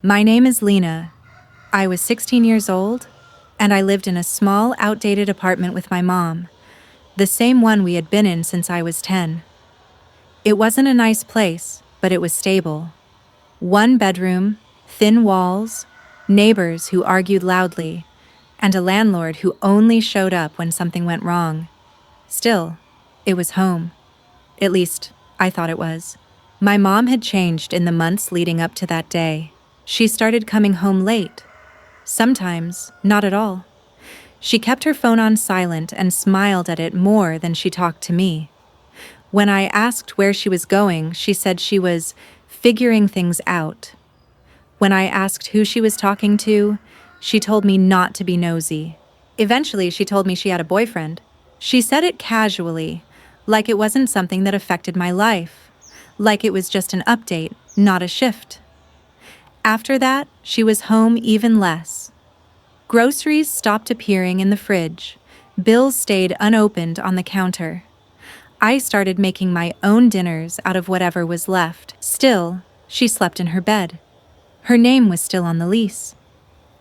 My name is Lena. I was 16 years old, and I lived in a small, outdated apartment with my mom, the same one we had been in since I was 10. It wasn't a nice place, but it was stable. One bedroom, thin walls, neighbors who argued loudly, and a landlord who only showed up when something went wrong. Still, it was home. At least, I thought it was. My mom had changed in the months leading up to that day. She started coming home late. Sometimes, not at all. She kept her phone on silent and smiled at it more than she talked to me. When I asked where she was going, she said she was figuring things out. When I asked who she was talking to, she told me not to be nosy. Eventually, she told me she had a boyfriend. She said it casually, like it wasn't something that affected my life, like it was just an update, not a shift. After that, she was home even less. Groceries stopped appearing in the fridge. Bills stayed unopened on the counter. I started making my own dinners out of whatever was left. Still, she slept in her bed. Her name was still on the lease.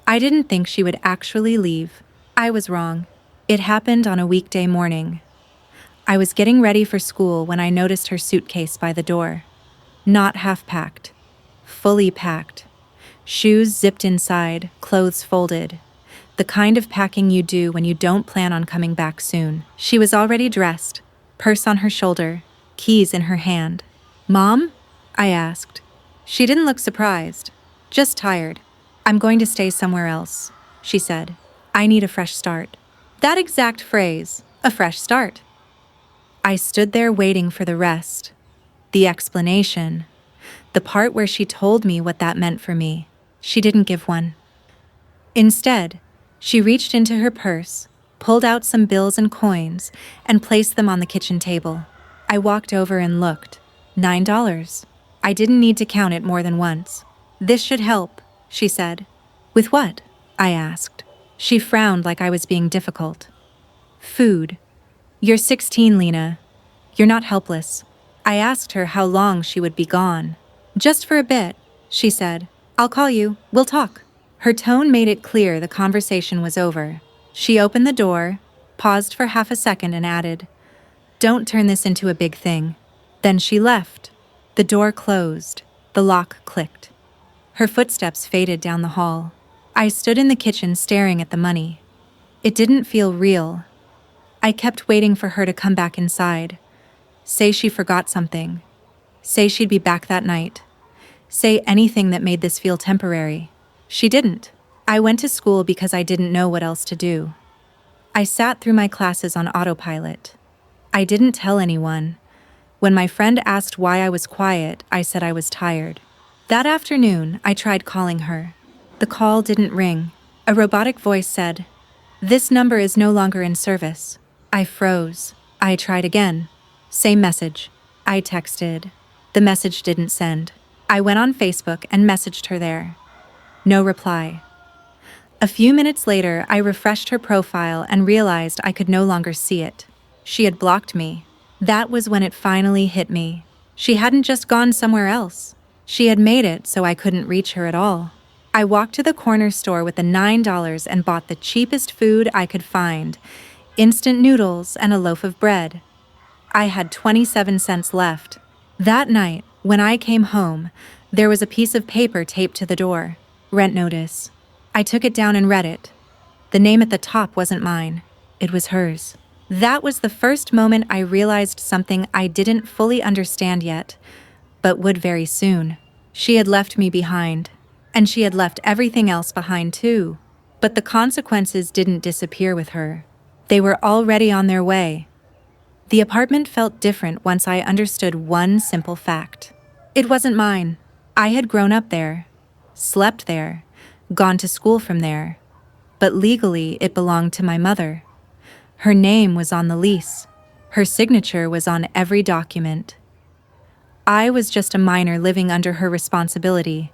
I didn't think she would actually leave. I was wrong. It happened on a weekday morning. I was getting ready for school when I noticed her suitcase by the door. Not half-packed. Fully packed. Shoes zipped inside, clothes folded. The kind of packing you do when you don't plan on coming back soon. She was already dressed, purse on her shoulder, keys in her hand. "Mom?" I asked. She didn't look surprised, just tired. "I'm going to stay somewhere else," she said. "I need a fresh start." That exact phrase, a fresh start. I stood there waiting for the rest, the explanation, the part where she told me what that meant for me. She didn't give one. Instead, she reached into her purse, pulled out some bills and coins, and placed them on the kitchen table. I walked over and looked. $9. I didn't need to count it more than once. "This should help," she said. "With what?" I asked. She frowned like I was being difficult. "Food. You're 16, Lena. You're not helpless." I asked her how long she would be gone. "Just for a bit," she said. "I'll call you. We'll talk." Her tone made it clear the conversation was over. She opened the door, paused for half a second, and added, "Don't turn this into a big thing." Then she left. The door closed. The lock clicked. Her footsteps faded down the hall. I stood in the kitchen staring at the money. It didn't feel real. I kept waiting for her to come back inside. Say she forgot something. Say she'd be back that night. Say anything that made this feel temporary. She didn't. I went to school because I didn't know what else to do. I sat through my classes on autopilot. I didn't tell anyone. When my friend asked why I was quiet, I said I was tired. That afternoon, I tried calling her. The call didn't ring. A robotic voice said, "This number is no longer in service." I froze. I tried again. Same message. I texted. The message didn't send. I went on Facebook and messaged her there. No reply. A few minutes later, I refreshed her profile and realized I could no longer see it. She had blocked me. That was when it finally hit me. She hadn't just gone somewhere else. She had made it so I couldn't reach her at all. I walked to the corner store with the $9 and bought the cheapest food I could find, instant noodles and a loaf of bread. I had 27 cents left. That night, when I came home, there was a piece of paper taped to the door. Rent notice. I took it down and read it. The name at the top wasn't mine. It was hers. That was the first moment I realized something I didn't fully understand yet, but would very soon. She had left me behind, and she had left everything else behind too. But the consequences didn't disappear with her. They were already on their way. The apartment felt different once I understood one simple fact. It wasn't mine. I had grown up there, slept there, gone to school from there. But legally, it belonged to my mother. Her name was on the lease. Her signature was on every document. I was just a minor living under her responsibility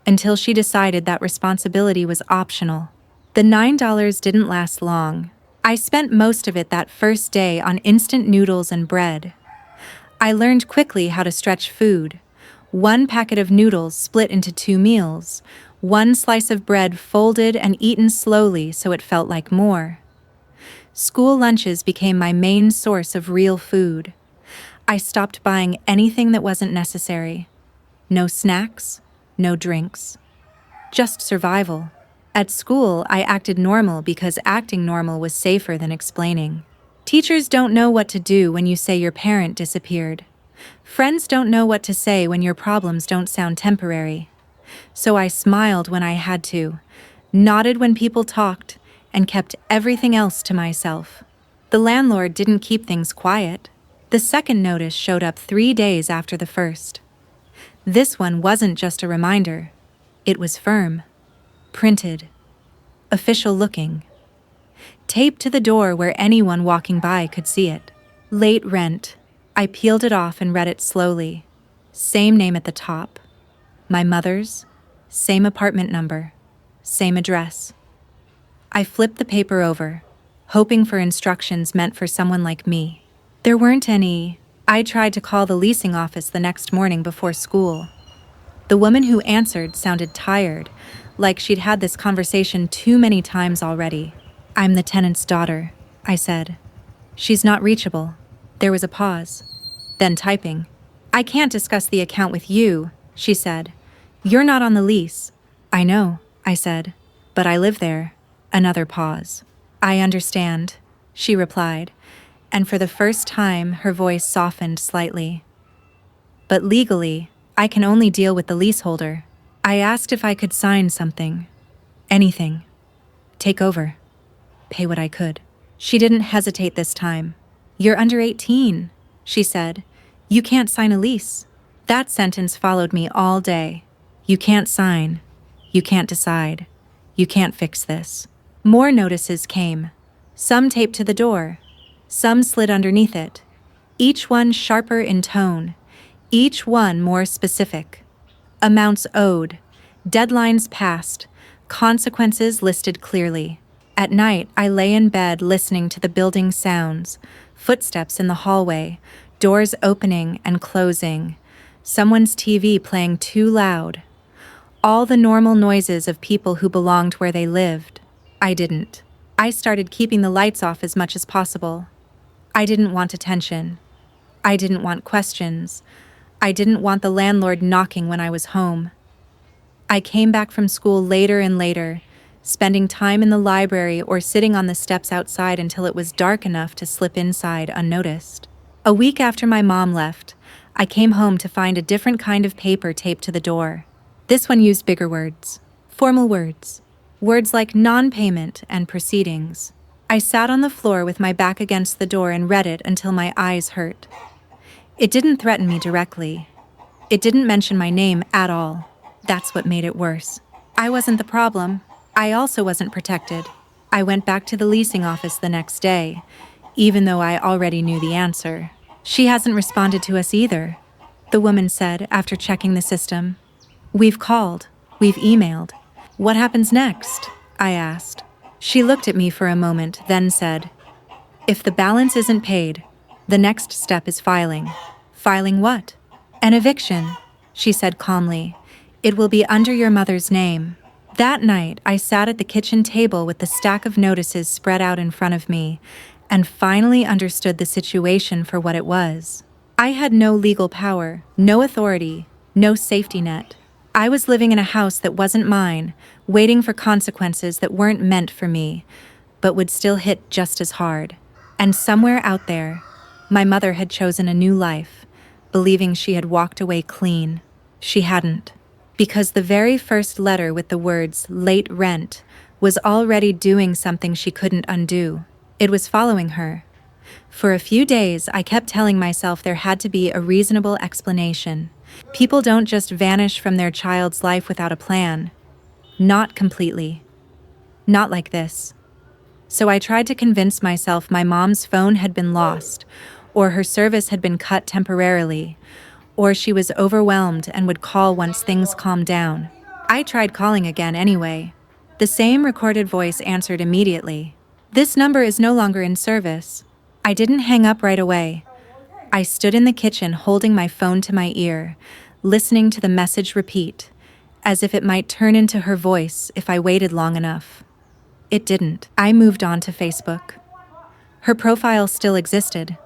until she decided that responsibility was optional. The $9 didn't last long. I spent most of it that first day on instant noodles and bread. I learned quickly how to stretch food. One packet of noodles split into 2 meals, One slice of bread folded and eaten slowly so it felt like more. School lunches became my main source of real food. I stopped buying anything that wasn't necessary. No snacks, no drinks. Just survival. At school, I acted normal because acting normal was safer than explaining. Teachers don't know what to do when you say your parent disappeared. Friends don't know what to say when your problems don't sound temporary. So I smiled when I had to, nodded when people talked, and kept everything else to myself. The landlord didn't keep things quiet. The second notice showed up 3 days after the first. This one wasn't just a reminder. It was firm, printed, official looking, taped to the door where anyone walking by could see it. Late rent. I peeled it off and read it slowly. Same name at the top. My mother's, same apartment number, same address. I flipped the paper over, hoping for instructions meant for someone like me. There weren't any. I tried to call the leasing office the next morning before school. The woman who answered sounded tired, like she'd had this conversation too many times already. "I'm the tenant's daughter," I said. "She's not reachable." There was a pause, then typing. "I can't discuss the account with you," she said. "You're not on the lease." "I know," I said, "but I live there." Another pause. "I understand," she replied, and for the first time her voice softened slightly. "But legally, I can only deal with the leaseholder." I asked if I could sign something. Anything. Take over. Pay what I could. She didn't hesitate this time. "You're under 18, she said. "You can't sign a lease." That sentence followed me all day. You can't sign. You can't decide. You can't fix this. More notices came. Some taped to the door. Some slid underneath it. Each one sharper in tone. Each one more specific. Amounts owed. Deadlines passed. Consequences listed clearly. At night, I lay in bed listening to the building sounds. Footsteps in the hallway. Doors opening and closing. Someone's TV playing too loud. All the normal noises of people who belonged where they lived. I didn't. I started keeping the lights off as much as possible. I didn't want attention. I didn't want questions. I didn't want the landlord knocking when I was home. I came back from school later and later, spending time in the library or sitting on the steps outside until it was dark enough to slip inside unnoticed. A week after my mom left, I came home to find a different kind of paper taped to the door. This one used bigger words, formal words, words like non-payment and proceedings. I sat on the floor with my back against the door and read it until my eyes hurt. It didn't threaten me directly. It didn't mention my name at all. That's what made it worse. I wasn't the problem. I also wasn't protected. I went back to the leasing office the next day, even though I already knew the answer. "She hasn't responded to us either," the woman said after checking the system. "We've called. We've emailed. What happens next?" I asked. She looked at me for a moment, then said, "If the balance isn't paid, the next step is filing." "Filing what?" "An eviction," she said calmly. "It will be under your mother's name." That night, I sat at the kitchen table with the stack of notices spread out in front of me, and finally understood the situation for what it was. I had no legal power, no authority, no safety net. I was living in a house that wasn't mine, waiting for consequences that weren't meant for me, but would still hit just as hard. And somewhere out there, my mother had chosen a new life, believing she had walked away clean. She hadn't. Because the very first letter with the words "late rent" was already doing something she couldn't undo. It was following her. For a few days, I kept telling myself there had to be a reasonable explanation. People don't just vanish from their child's life without a plan. Not completely. Not like this. So I tried to convince myself my mom's phone had been lost, or her service had been cut temporarily, or she was overwhelmed and would call once things calmed down. I tried calling again anyway. The same recorded voice answered immediately. "This number is no longer in service." I didn't hang up right away. I stood in the kitchen holding my phone to my ear, listening to the message repeat, as if it might turn into her voice if I waited long enough. It didn't. I moved on to Facebook. Her profile still existed.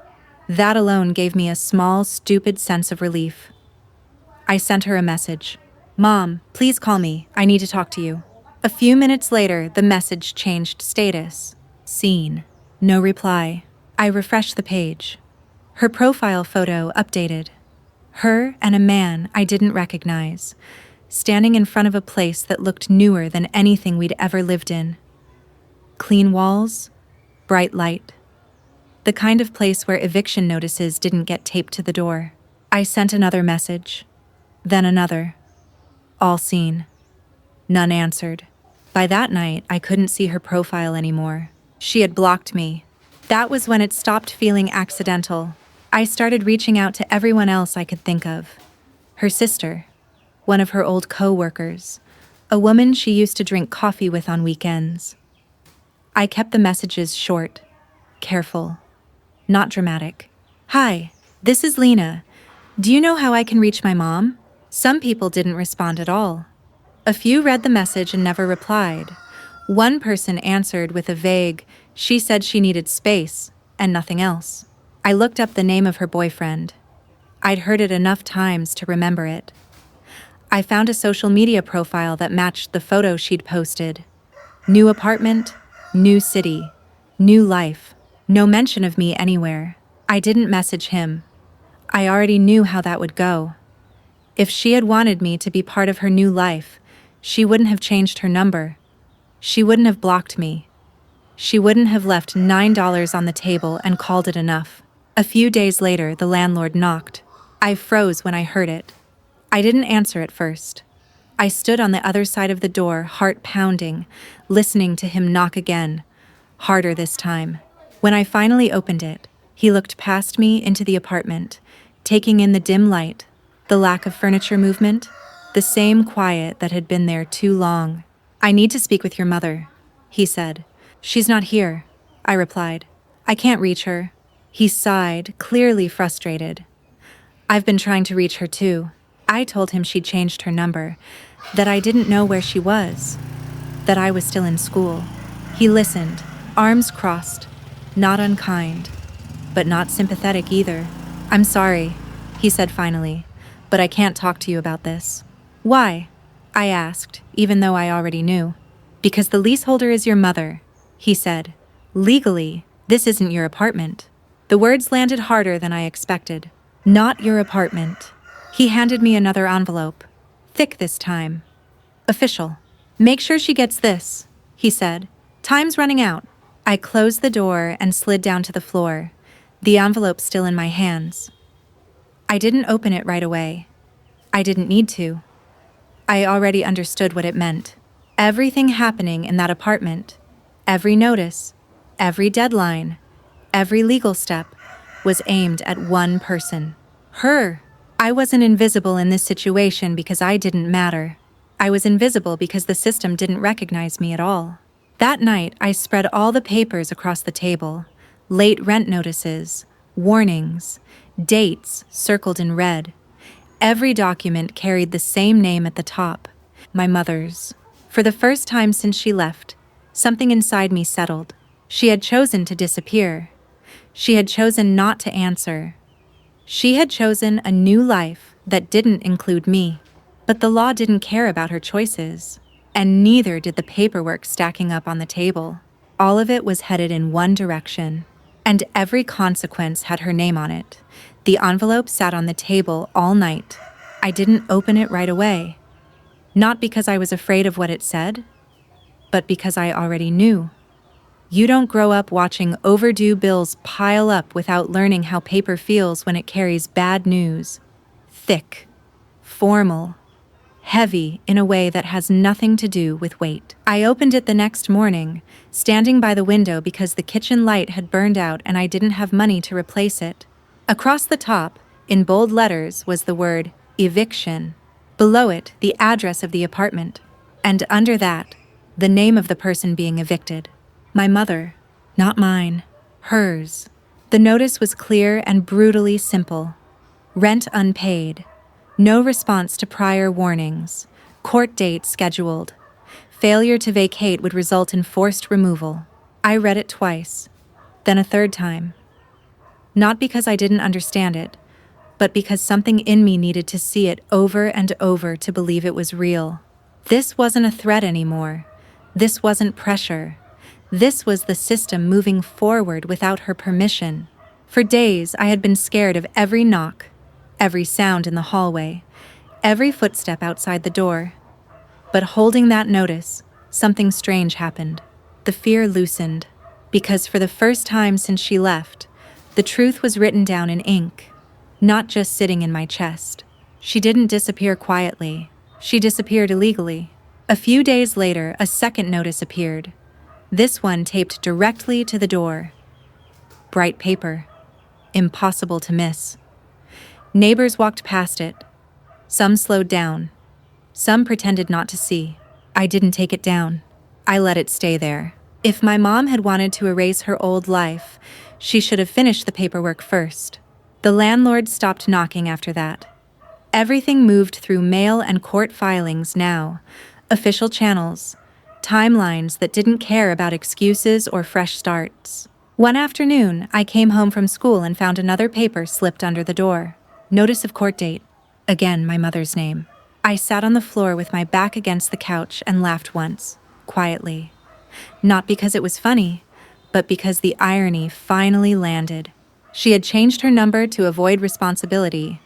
That alone gave me a small, stupid sense of relief. I sent her a message. "Mom, please call me. I need to talk to you." A few minutes later, the message changed status. Seen. No reply. I refreshed the page. Her profile photo updated. Her and a man I didn't recognize, standing in front of a place that looked newer than anything we'd ever lived in. Clean walls, bright light. The kind of place where eviction notices didn't get taped to the door. I sent another message, then another. All seen. None answered. By that night, I couldn't see her profile anymore. She had blocked me. That was when it stopped feeling accidental. I started reaching out to everyone else I could think of. Her sister, one of her old co-workers, a woman she used to drink coffee with on weekends. I kept the messages short, careful, not dramatic. "Hi, this is Lena. Do you know how I can reach my mom?" Some people didn't respond at all. A few read the message and never replied. One person answered with a vague, "She said she needed space," and nothing else. I looked up the name of her boyfriend. I'd heard it enough times to remember it. I found a social media profile that matched the photo she'd posted. New apartment, new city, new life. No mention of me anywhere. I didn't message him. I already knew how that would go. If she had wanted me to be part of her new life, she wouldn't have changed her number. She wouldn't have blocked me. She wouldn't have left $9 on the table and called it enough. A few days later, the landlord knocked. I froze when I heard it. I didn't answer at first. I stood on the other side of the door, heart pounding, listening to him knock again, harder this time. When I finally opened it, he looked past me into the apartment, taking in the dim light, the lack of furniture movement, the same quiet that had been there too long. "I need to speak with your mother," he said. "She's not here," I replied. "I can't reach her." He sighed, clearly frustrated. "I've been trying to reach her too." I told him she'd changed her number, that I didn't know where she was, that I was still in school. He listened, arms crossed, not unkind, but not sympathetic either. "I'm sorry," he said finally, "but I can't talk to you about this." "Why?" I asked, even though I already knew. "Because the leaseholder is your mother," he said. "Legally, this isn't your apartment." The words landed harder than I expected. "Not your apartment." He handed me another envelope, thick this time. "Official. Make sure she gets this," he said. "Time's running out." I closed the door and slid down to the floor, the envelope still in my hands. I didn't open it right away. I didn't need to. I already understood what it meant. Everything happening in that apartment, every notice, every deadline, every legal step, was aimed at one person. Her. I wasn't invisible in this situation because I didn't matter. I was invisible because the system didn't recognize me at all. That night, I spread all the papers across the table. Late rent notices, warnings, dates circled in red. Every document carried the same name at the top, my mother's. For the first time since she left, something inside me settled. She had chosen to disappear. She had chosen not to answer. She had chosen a new life that didn't include me. But the law didn't care about her choices, and neither did the paperwork stacking up on the table. All of it was headed in one direction, and every consequence had her name on it. The envelope sat on the table all night. I didn't open it right away. Not because I was afraid of what it said, but because I already knew. You don't grow up watching overdue bills pile up without learning how paper feels when it carries bad news. Thick, formal, heavy in a way that has nothing to do with weight. I opened it the next morning, standing by the window because the kitchen light had burned out and I didn't have money to replace it. Across the top, in bold letters, was the word eviction. Below it, the address of the apartment. And under that, the name of the person being evicted. My mother, not mine, hers. The notice was clear and brutally simple. Rent unpaid. No response to prior warnings. Court date scheduled. Failure to vacate would result in forced removal. I read it twice, then a third time. Not because I didn't understand it, but because something in me needed to see it over and over to believe it was real. This wasn't a threat anymore. This wasn't pressure. This was the system moving forward without her permission. For days, I had been scared of every knock, every sound in the hallway, every footstep outside the door. But holding that notice, something strange happened. The fear loosened, because for the first time since she left, the truth was written down in ink, not just sitting in my chest. She didn't disappear quietly. She disappeared illegally. A few days later, a second notice appeared. This one taped directly to the door. Bright paper. Impossible to miss. Neighbors walked past it. Some slowed down. Some pretended not to see. I didn't take it down. I let it stay there. If my mom had wanted to erase her old life, she should have finished the paperwork first. The landlord stopped knocking after that. Everything moved through mail and court filings now, official channels, timelines that didn't care about excuses or fresh starts. One afternoon, I came home from school and found another paper slipped under the door. Notice of court date. Again, my mother's name. I sat on the floor with my back against the couch and laughed once, quietly. Not because it was funny, but because the irony finally landed. She had changed her number to avoid responsibility,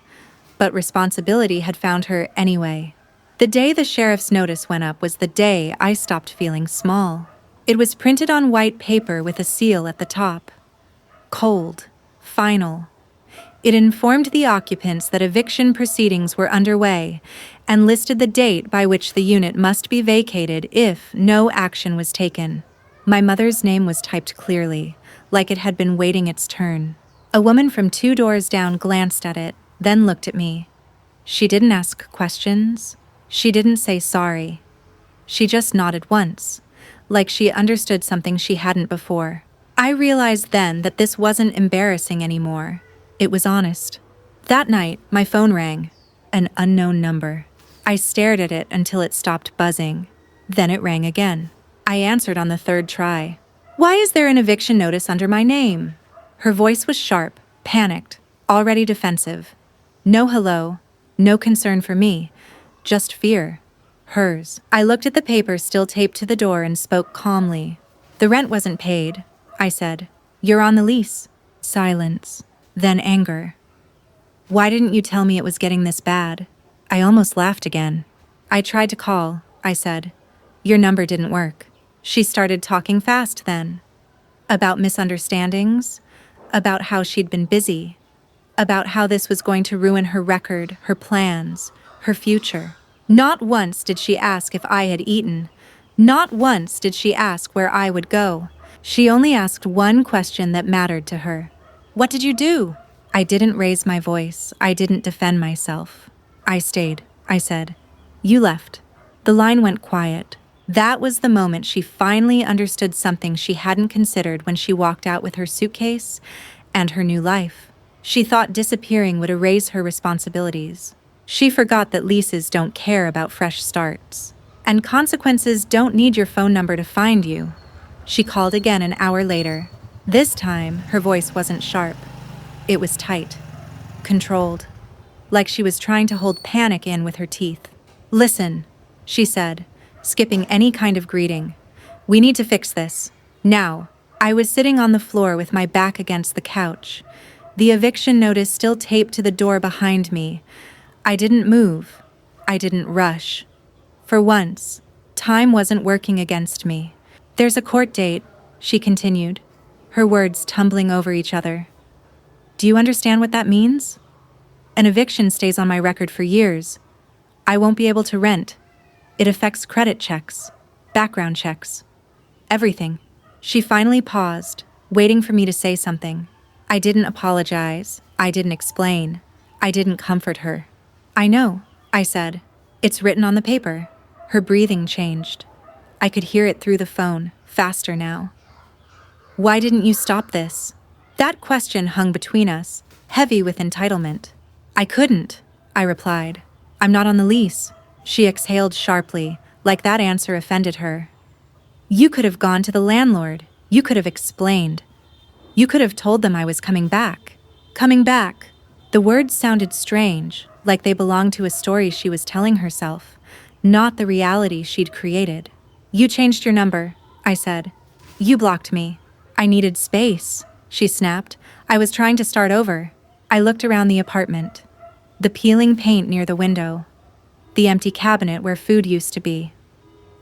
but responsibility had found her anyway. The day the sheriff's notice went up was the day I stopped feeling small. It was printed on white paper with a seal at the top. Cold. Final. It informed the occupants that eviction proceedings were underway and listed the date by which the unit must be vacated if no action was taken. My mother's name was typed clearly, like it had been waiting its turn. A woman from 2 doors down glanced at it, then looked at me. She didn't ask questions. She didn't say sorry. She just nodded once, like she understood something she hadn't before. I realized then that this wasn't embarrassing anymore. It was honest. That night, my phone rang. An unknown number. I stared at it until it stopped buzzing. Then it rang again. I answered on the third try. "Why is there an eviction notice under my name?" Her voice was sharp, panicked, already defensive. No hello, no concern for me, just fear. Hers. I looked at the paper still taped to the door and spoke calmly. "The rent wasn't paid," I said. "You're on the lease." Silence. Then anger. "Why didn't you tell me it was getting this bad?" I almost laughed again. "I tried to call," I said. "Your number didn't work." She started talking fast then. About misunderstandings, about how she'd been busy, about how this was going to ruin her record, her plans, her future. Not once did she ask if I had eaten. Not once did she ask where I would go. She only asked one question that mattered to her. "What did you do?" I didn't raise my voice. I didn't defend myself. "I stayed," I said. "You left." The line went quiet. That was the moment she finally understood something she hadn't considered when she walked out with her suitcase and her new life. She thought disappearing would erase her responsibilities. She forgot that leases don't care about fresh starts. And consequences don't need your phone number to find you. She called again an hour later. This time, her voice wasn't sharp. It was tight, controlled, like she was trying to hold panic in with her teeth. "Listen," she said, skipping any kind of greeting. "We need to fix this. Now." I was sitting on the floor with my back against the couch, the eviction notice still taped to the door behind me. I didn't move. I didn't rush. For once, time wasn't working against me. "There's a court date," she continued, her words tumbling over each other. "Do you understand what that means? An eviction stays on my record for years. I won't be able to rent. It affects credit checks, background checks, everything." She finally paused, waiting for me to say something. I didn't apologize. I didn't explain. I didn't comfort her. "I know," I said. "It's written on the paper." Her breathing changed. I could hear it through the phone, faster now. "Why didn't you stop this?" That question hung between us, heavy with entitlement. "I couldn't," I replied. "I'm not on the lease." She exhaled sharply, like that answer offended her. You could have gone to the landlord. You could have explained. You could have told them I was coming back. Coming back. The words sounded strange, like they belonged to a story she was telling herself, not the reality she'd created. You changed your number, I said. You blocked me. I needed space, she snapped. I was trying to start over. I looked around the apartment. The peeling paint near the window. The empty cabinet where food used to be.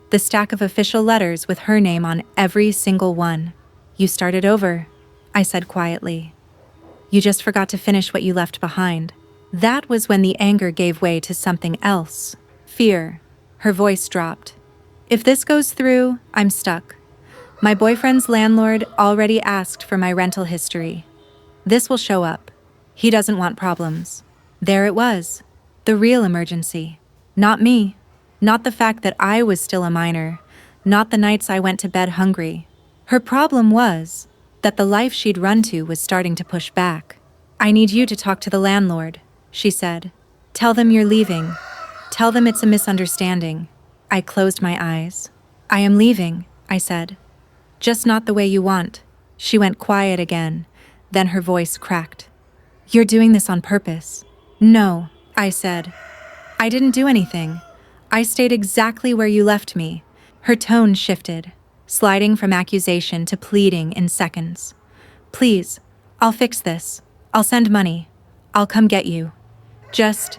The stack of official letters with her name on every single one. You started over, I said quietly. You just forgot to finish what you left behind. That was when the anger gave way to something else. Fear. Her voice dropped. If this goes through, I'm stuck. My boyfriend's landlord already asked for my rental history. This will show up. He doesn't want problems. There it was. The real emergency. Not me. Not the fact that I was still a minor. Not the nights I went to bed hungry. Her problem was that the life she'd run to was starting to push back. I need you to talk to the landlord, she said. Tell them you're leaving. Tell them it's a misunderstanding. I closed my eyes. I am leaving, I said. Just not the way you want. She went quiet again. Then her voice cracked. You're doing this on purpose. No, I said. I didn't do anything. I stayed exactly where you left me. Her tone shifted, sliding from accusation to pleading in seconds. Please, I'll fix this. I'll send money. I'll come get you. Just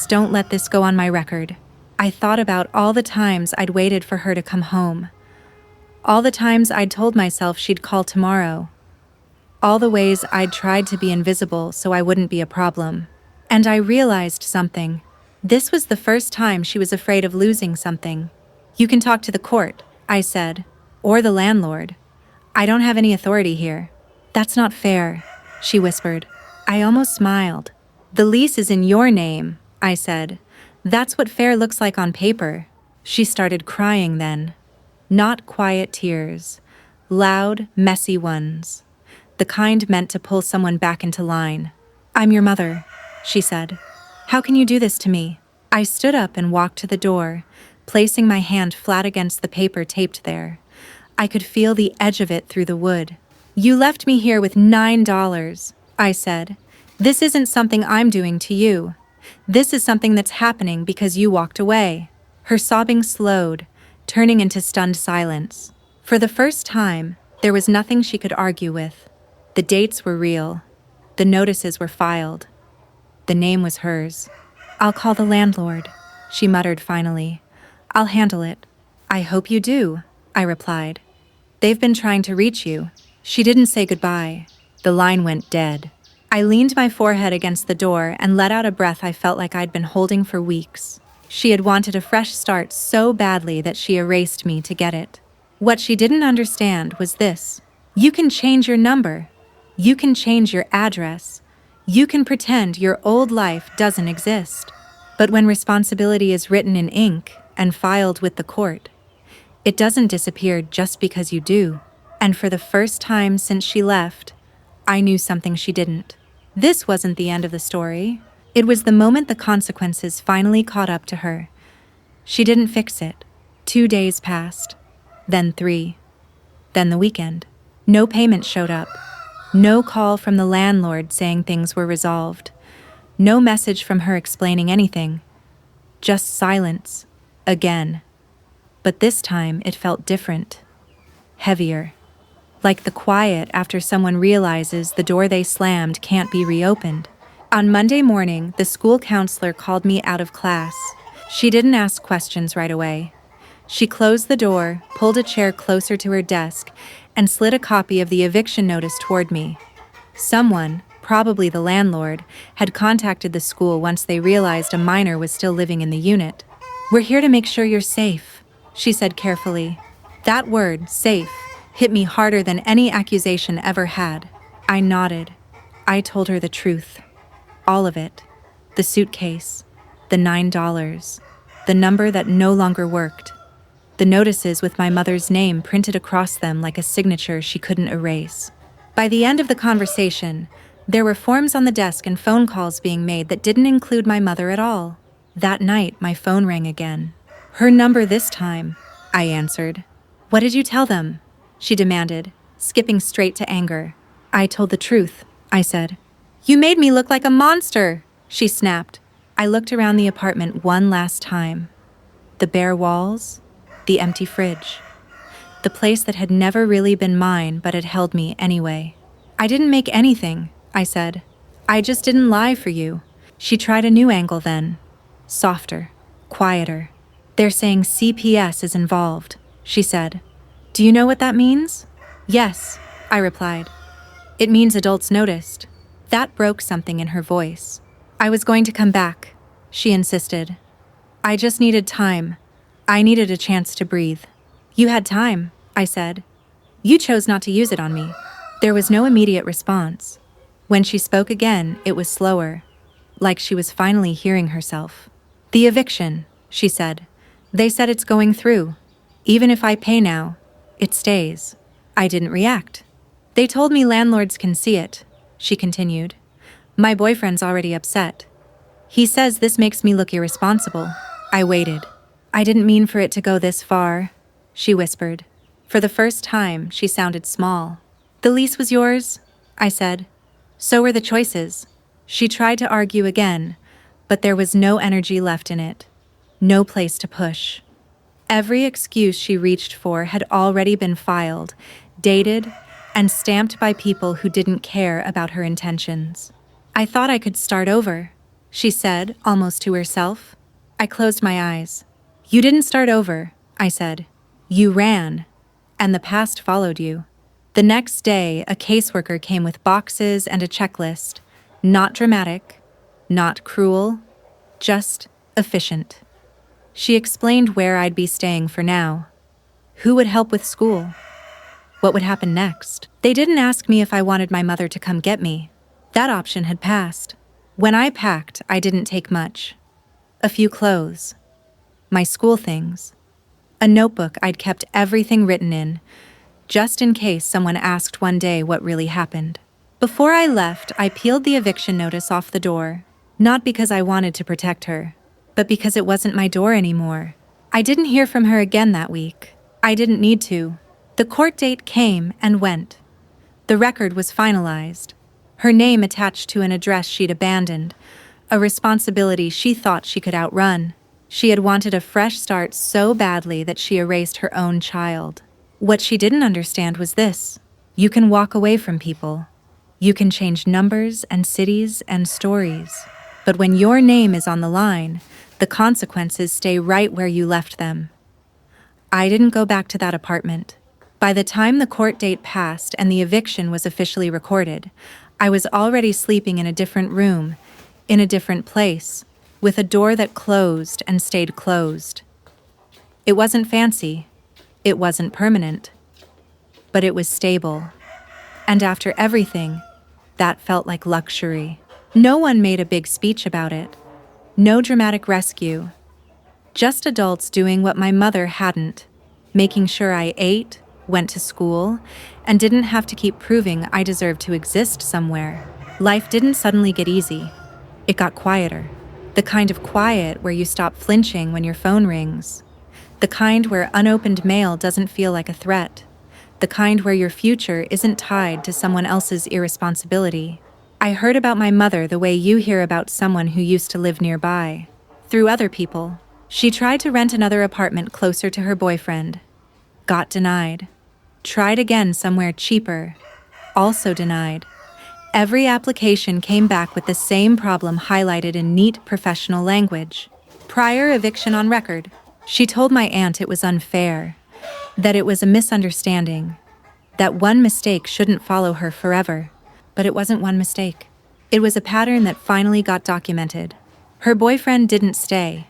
don't let this go on my record. I thought about all the times I'd waited for her to come home. All the times I'd told myself she'd call tomorrow. All the ways I'd tried to be invisible so I wouldn't be a problem. And I realized something. This was the first time she was afraid of losing something. You can talk to the court, I said, or the landlord. I don't have any authority here. That's not fair, she whispered. I almost smiled. The lease is in your name, I said. That's what fair looks like on paper. She started crying then. Not quiet tears. Loud, messy ones. The kind meant to pull someone back into line. I'm your mother, she said. How can you do this to me? I stood up and walked to the door, placing my hand flat against the paper taped there. I could feel the edge of it through the wood. You left me here with $9, I said. This isn't something I'm doing to you. This is something that's happening because you walked away. Her sobbing slowed, turning into stunned silence. For the first time, there was nothing she could argue with. The dates were real. The notices were filed. The name was hers. I'll call the landlord, she muttered finally. I'll handle it. I hope you do, I replied. They've been trying to reach you. She didn't say goodbye. The line went dead. I leaned my forehead against the door and let out a breath I felt like I'd been holding for weeks. She had wanted a fresh start so badly that she erased me to get it. What she didn't understand was this. You can change your number. You can change your address. You can pretend your old life doesn't exist. But when responsibility is written in ink and filed with the court, it doesn't disappear just because you do. And for the first time since she left, I knew something she didn't. This wasn't the end of the story. It was the moment the consequences finally caught up to her. She didn't fix it. 2 days passed, then 3, then the weekend. No payment showed up. No call from the landlord saying things were resolved. No message from her explaining anything. Just silence, again. But this time it felt different. Heavier. Like the quiet after someone realizes the door they slammed can't be reopened. On Monday morning, the school counselor called me out of class. She didn't ask questions right away. She closed the door, pulled a chair closer to her desk, and slid a copy of the eviction notice toward me. Someone, probably the landlord, had contacted the school once they realized a minor was still living in the unit. We're here to make sure you're safe, she said carefully. That word, safe, hit me harder than any accusation ever had. I nodded. I told her the truth. All of it. The suitcase. The $9. The number that no longer worked. The notices with my mother's name printed across them like a signature she couldn't erase. By the end of the conversation, there were forms on the desk and phone calls being made that didn't include my mother at all. That night, my phone rang again. Her number this time, I answered. What did you tell them? She demanded, skipping straight to anger. I told the truth, I said. You made me look like a monster, she snapped. I looked around the apartment one last time. The bare walls, the empty fridge. The place that had never really been mine but had held me anyway. I didn't make anything, I said. I just didn't lie for you. She tried a new angle then. Softer, quieter. They're saying CPS is involved, she said. Do you know what that means? Yes, I replied. It means adults noticed. That broke something in her voice. I was going to come back, she insisted. I just needed time. I needed a chance to breathe. You had time, I said. You chose not to use it on me. There was no immediate response. When she spoke again, it was slower, like she was finally hearing herself. The eviction, she said. They said it's going through. Even if I pay now, it stays. I didn't react. They told me landlords can see it, she continued. My boyfriend's already upset. He says this makes me look irresponsible. I waited. I didn't mean for it to go this far, she whispered. For the first time, she sounded small. The lease was yours, I said. So were the choices. She tried to argue again, but there was no energy left in it. No place to push. Every excuse she reached for had already been filed, dated, and stamped by people who didn't care about her intentions. I thought I could start over, she said, almost to herself. I closed my eyes. You didn't start over, I said. You ran, and the past followed you. The next day, a caseworker came with boxes and a checklist. Not dramatic, not cruel, just efficient. She explained where I'd be staying for now. Who would help with school? What would happen next? They didn't ask me if I wanted my mother to come get me. That option had passed. When I packed, I didn't take much. A few clothes. My school things. A notebook I'd kept everything written in, just in case someone asked one day what really happened. Before I left, I peeled the eviction notice off the door, not because I wanted to protect her, but because it wasn't my door anymore. I didn't hear from her again that week. I didn't need to. The court date came and went. The record was finalized. Her name attached to an address she'd abandoned, a responsibility she thought she could outrun. She had wanted a fresh start so badly that she erased her own child. What she didn't understand was this. You can walk away from people. You can change numbers and cities and stories. But when your name is on the line, the consequences stay right where you left them. I didn't go back to that apartment. By the time the court date passed and the eviction was officially recorded, I was already sleeping in a different room, in a different place, with a door that closed and stayed closed. It wasn't fancy. It wasn't permanent. But it was stable. And after everything, that felt like luxury. No one made a big speech about it. No dramatic rescue. Just adults doing what my mother hadn't, making sure I ate, went to school, and didn't have to keep proving I deserved to exist somewhere. Life didn't suddenly get easy. It got quieter. The kind of quiet where you stop flinching when your phone rings. The kind where unopened mail doesn't feel like a threat. The kind where your future isn't tied to someone else's irresponsibility. I heard about my mother the way you hear about someone who used to live nearby. Through other people. She tried to rent another apartment closer to her boyfriend. Got denied. Tried again somewhere cheaper. Also denied. Every application came back with the same problem highlighted in neat professional language. Prior eviction on record. She told my aunt it was unfair, that it was a misunderstanding, that one mistake shouldn't follow her forever. But it wasn't one mistake. It was a pattern that finally got documented. Her boyfriend didn't stay.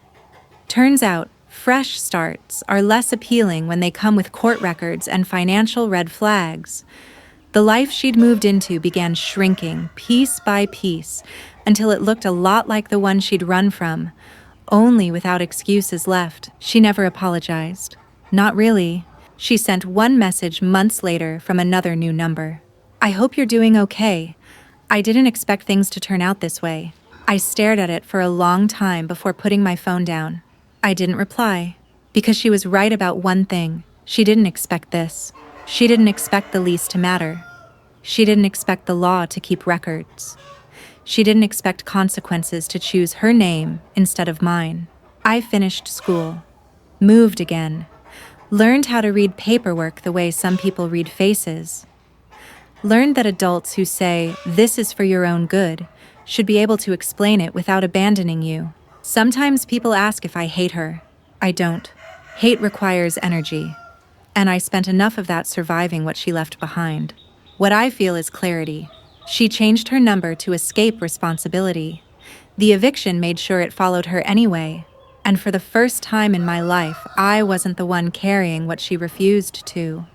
Turns out, fresh starts are less appealing when they come with court records and financial red flags. The life she'd moved into began shrinking, piece by piece, until it looked a lot like the one she'd run from, only without excuses left. She never apologized. Not really. She sent one message months later from another new number. I hope you're doing okay. I didn't expect things to turn out this way. I stared at it for a long time before putting my phone down. I didn't reply, because she was right about one thing. She didn't expect this. She didn't expect the lease to matter. She didn't expect the law to keep records. She didn't expect consequences to choose her name instead of mine. I finished school, moved again, learned how to read paperwork the way some people read faces, learned that adults who say, "This is for your own good," should be able to explain it without abandoning you. Sometimes people ask if I hate her. I don't. Hate requires energy, and I spent enough of that surviving what she left behind. What I feel is clarity. She changed her number to escape responsibility. The eviction made sure it followed her anyway, and for the first time in my life, I wasn't the one carrying what she refused to.